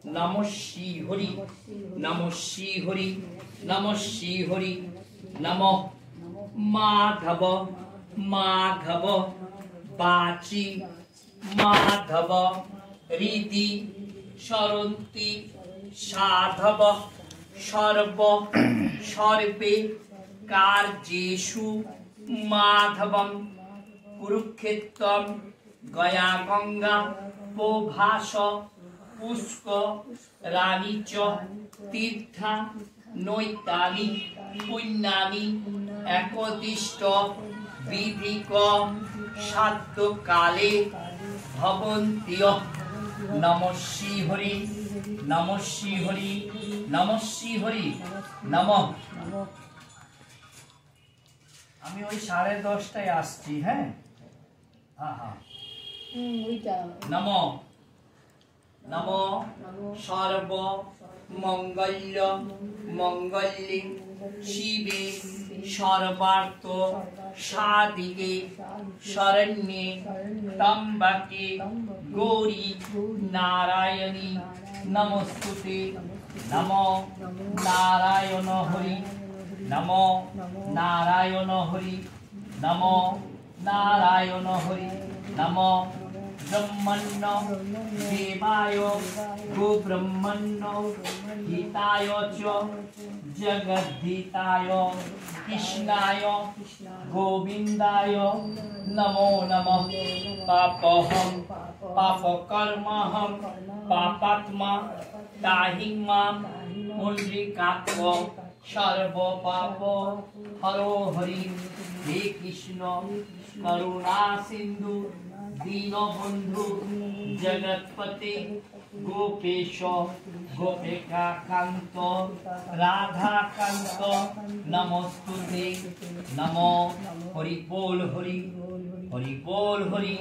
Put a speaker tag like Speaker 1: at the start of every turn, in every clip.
Speaker 1: नमः श्रीहरि नमः श्रीहरि नमः श्रीहरि नमः माधव माधव बाची माधव हृदि सरन्ति साधव सर्व सर्वे कार्येषु माधवं कुरुक्षेत्रं गया गंगा पोभास पुष्क रानी च तीर्था नैतानि पुण्यानि एकदिष्ट विधिक साध्य काले भवन्ति नमः श्रीहरि नमः श्रीहरि नमः श्रीहरि नमः আমি ওই 10:30টায় আসছি হ্যাঁ হ্যাঁ হ্যাঁ নমো नमो सर्व मंगल्य मंगल्ये शिवे सर्वार्थ साधिके शरण्ये त्र्यंबके गौरी नारायणी नमोस्तुते नमो नारायण हरि नमो नारायण हरि नमो नारायण हरि नमो ब्रह्मण्य देवाय गो ब्रह्मण्य हिताय च जगद्धिताय कृष्णाय गोविंदाय नमो नमः पापहं पापकर्महं पापात्मा ताहि मां पुण्डरीकाक्ष सर्व पाप हरो हरि हे कृष्ण करुणा सिंधु दीनबंधु जगतपति गोपेश गोपिका कांत राधा कांत नमोस्तुते नमो हरि बोल हरि हरि बोल हरि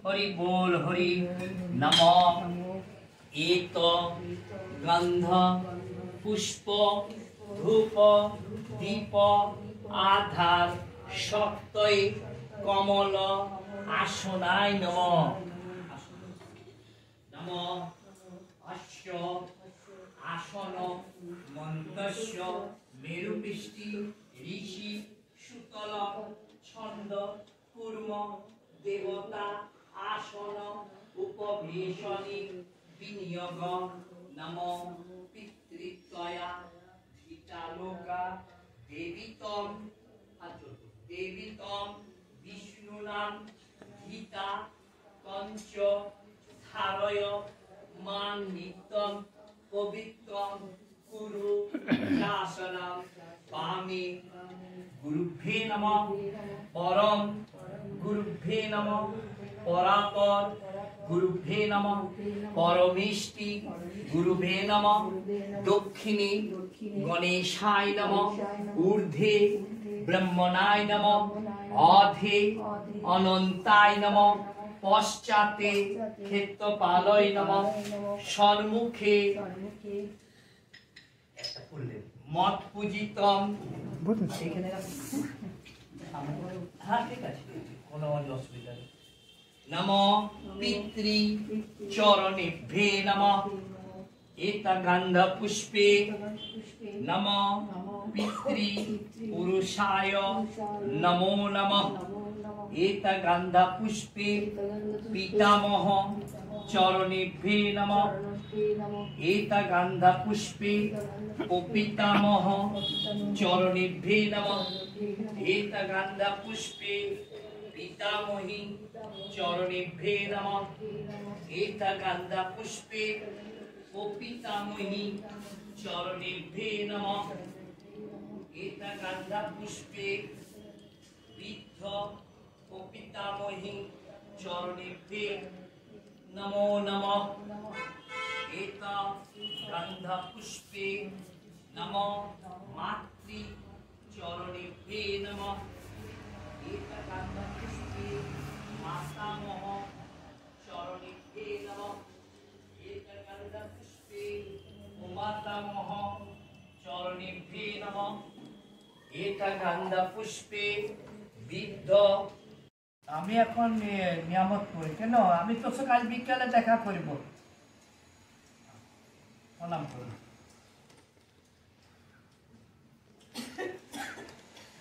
Speaker 1: हरि बोल हरि नमो एत गंध पुष्प धूप दीप आधार शक्तये कमल आसनाय नमः नमो अस्य आसन मन्तस्य मेरुपिष्टि ऋषि सुतल छंद कूर्म देवता आसन उपवेशने विनियोग नमो पितृत्वया धितालोका देवितम विष्णुनां गीता पंच धारय मान नित्यं पवित्रं कुरु शासनं वामे गुरुभ्ये नमः परम गुरुभ्ये नमः परापर गुरुभ्ये नमः परमेष्टि गुरुभ्ये नमः दक्षिणे गणेशाय नमः ऊर्ध्वे ब्रह्मणाय नमः अधे अनंताय नमः पश्चाते क्षेत्रपालय नमः सम्मुखे मत पूजितम नमो पितृ चरणेभ्ये नमः एतगंध पुष्पे नमो पितृ पुरुषाय नमो नमः एतगंध पुष्पे पितामह चरणेभ्ये नमः एतगंध पुष्पे पितामह चरणेभ्ये नमः एतगंध पुष्पे पितामही चरणेभ्ये नमः एतगंध पुष्पे पितामही चरणेभ्ये नमः एतगंध पुष्पे विद्ध पितामही चरणेभ्ये नमो नमः एतगंध पुष्पे नमो मातृ चरणेभ्ये नमः एतगंध पुष्पे मातामह चरणेभ्ये नमः एतगंध पुष्पे मातामह चरणेभ्ये नमः एतगंध पुष्पे विद्ध আমি এখন নিয়ামত করি কেন আমি তো কাল বিকালে দেখা করব প্রণাম করুন।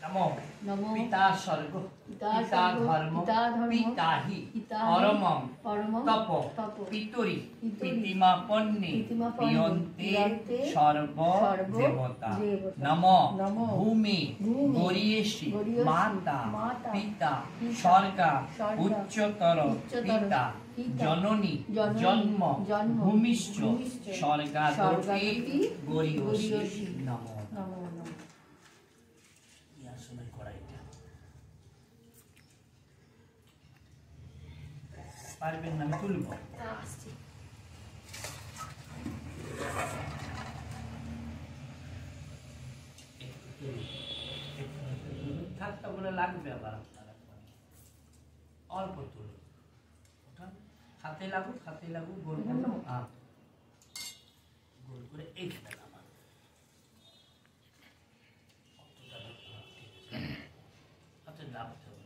Speaker 1: নমো পিতা স্বর্গ পিতা ধর্ম পিতাহি পরমম তপ পিতরি পিতিমা পন্নে প্রিয়ন্তে সর্ব দেবতা নমো ভূমি গরিয়েষি মাতা পিতা স্বর্গা উচ্চতর পিতা জননী জন্ম ভূমিশ্চ স্বর্গাদপি গরিয়সি নমো। পারবেন না, আমি তুলব। থাকতে বলে লাগবে আবার অল্প তুলুন, হাতে লাগুক গোল করে গোল করে এইখানে নামান। হাতে নামতে হবে।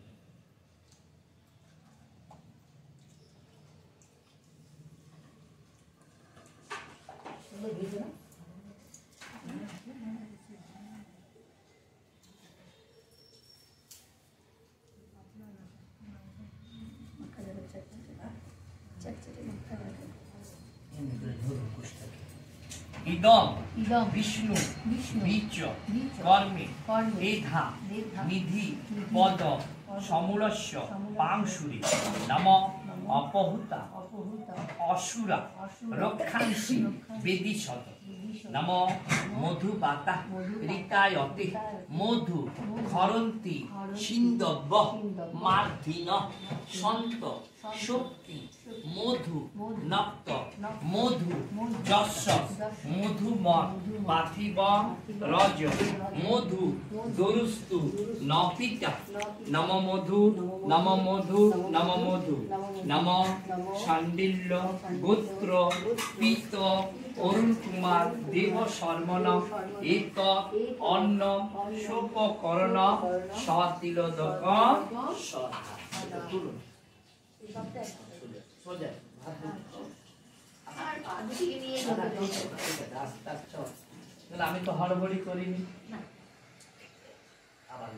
Speaker 1: ইদম বিষ্ণু বীর্য কর্মে এধা নিধি পদ সমূলস্য পাংশুরি নম অপহুতা অসুরা রক্ষাংসি বেদিশত নম মধুবাতা ঋতায়তে মধু খরন্তি সিন্ধব্য মার্ধিন সন্ত শক্তি মধু নক্ত মধু যশ মধুমৎ পার্থিব রজ মধু দরুস্তু নপিতা নম মধু নম মধু নম মধু নম শাণ্ডিল্য গোত্র পিত অরুণ কুমার দেব শর্মণ এত অন্ন শোপকরণ সতিলদক আমি তো হড়বড়ি করিনি, আবার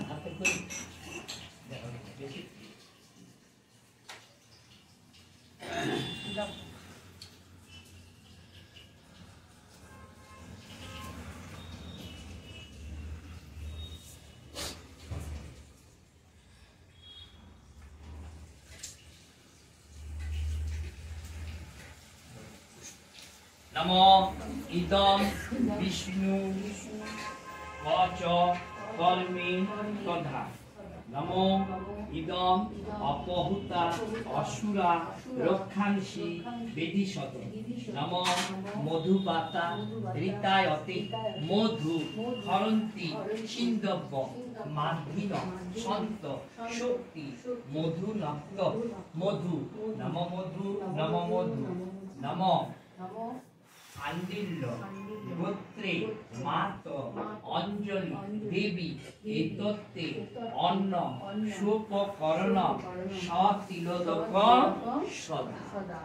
Speaker 1: হাতে করি নমো ইদম বিষ্ণু বচ কর্মে তথা নমো ইদম অপহুতা অসুরা রক্ষাংসি বেদিশত নমো মধুবাতা ঋতায়তে মধু খরন্তি সিন্ধব্য মার্ধিন সন্ত শক্তি মধু নক্ত মধু নম মধু নম মধু নম আন্দিল্য গোত্রে মাত অঞ্জলি দেবী এতত্তে অন্ন সোপকরণ সতিলদক সদা।